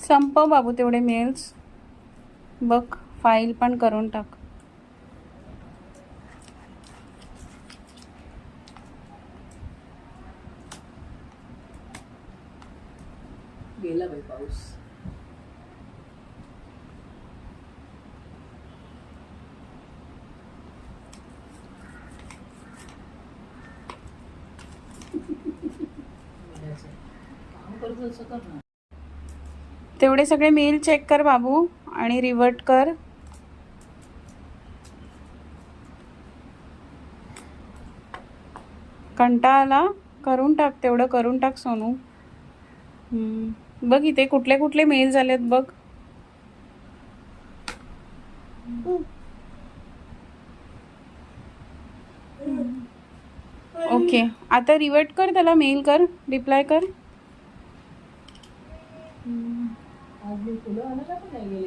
संपव बाबू तेवढे मेल्स. बघ फाईल पण करून टाक. गेला बाई पाऊस. काम करतो असं कर ना. तेवढे सगळे मेल चेक कर बाबू आणि रिवर्ट कर. कंटाळा करून टाक, तेवढं करून टाक सोनू. बघ इथे कुठले कुठले मेल झालेत बघ. ओके आता रिवर्ट कर, त्याला मेल कर, रिप्लाय कर. आज मी फुलं आणायला पण नाही गेले.